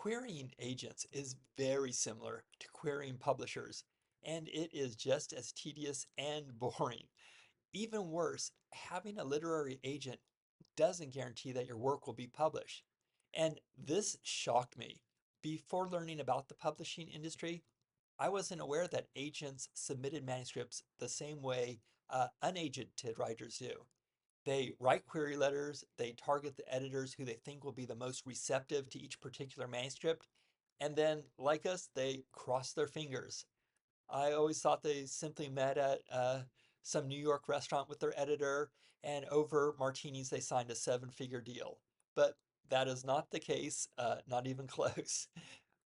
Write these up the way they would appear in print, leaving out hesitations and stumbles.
Querying agents is very similar to querying publishers, and it is just as tedious and boring. Even worse, having a literary agent doesn't guarantee that your work will be published. And this shocked me. Before learning about the publishing industry, I wasn't aware that agents submitted manuscripts the same way unagented writers do. They write query letters, they target the editors who they think will be the most receptive to each particular manuscript, and then, like us, they cross their fingers. I always thought they simply met at some New York restaurant with their editor, and over martinis, they signed a seven-figure deal. But that is not the case, not even close.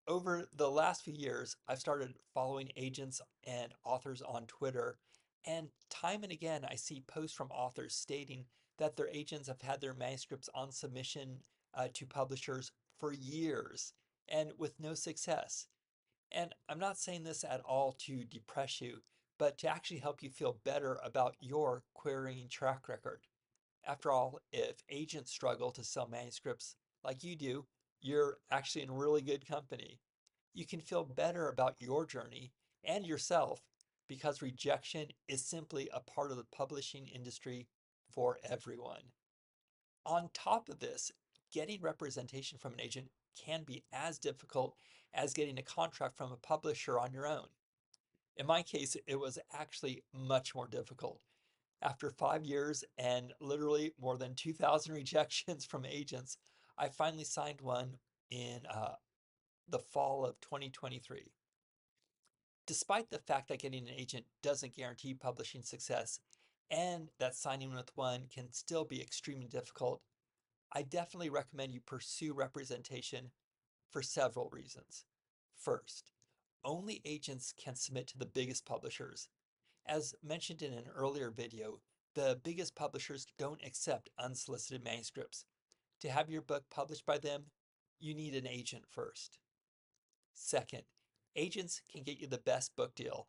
Over the last few years, I've started following agents and authors on Twitter, and time and again, I see posts from authors stating that their agents have had their manuscripts on submission to publishers for years and with no success. And I'm not saying this at all to depress you, but to actually help you feel better about your querying track record. After all, if agents struggle to sell manuscripts like you do, you're actually in really good company. You can feel better about your journey and yourself because rejection is simply a part of the publishing industry for everyone. On top of this, getting representation from an agent can be as difficult as getting a contract from a publisher on your own. In my case, it was actually much more difficult. After 5 years and literally more than 2,000 rejections from agents, I finally signed one in the fall of 2023. Despite the fact that getting an agent doesn't guarantee publishing success and that signing with one can still be extremely difficult, I definitely recommend you pursue representation for several reasons. First, only agents can submit to the biggest publishers. As mentioned in an earlier video, the biggest publishers don't accept unsolicited manuscripts. To have your book published by them, you need an agent first. Second, agents can get you the best book deal.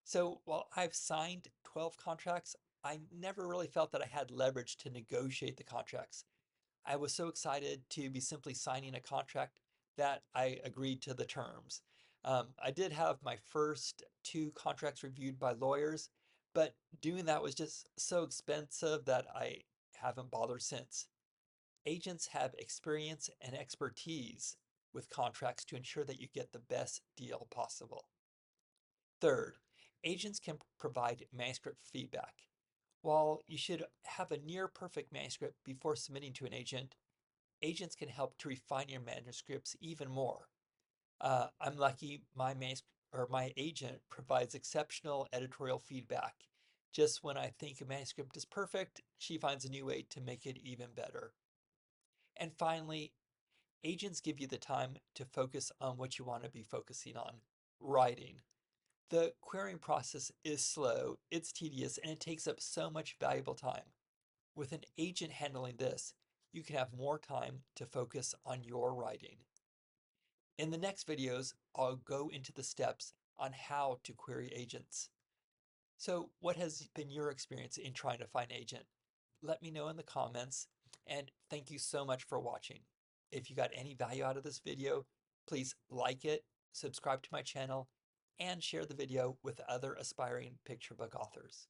So while I've signed 12 contracts, I never really felt that I had leverage to negotiate the contracts. I was so excited to be simply signing a contract that I agreed to the terms. I did have my first two contracts reviewed by lawyers, but doing that was just so expensive that I haven't bothered since. Agents have experience and expertise with contracts to ensure that you get the best deal possible. Third, agents can provide manuscript feedback. While you should have a near perfect manuscript before submitting to an agent, agents can help to refine your manuscripts even more. I'm lucky my agent provides exceptional editorial feedback. Just when I think a manuscript is perfect, she finds a new way to make it even better. And finally, agents give you the time to focus on what you want to be focusing on, writing. The querying process is slow, it's tedious, and it takes up so much valuable time. With an agent handling this, you can have more time to focus on your writing. In the next videos, I'll go into the steps on how to query agents. So what has been your experience in trying to find an agent? Let me know in the comments, and thank you so much for watching. If you got any value out of this video, please like it, subscribe to my channel, and share the video with other aspiring picture book authors.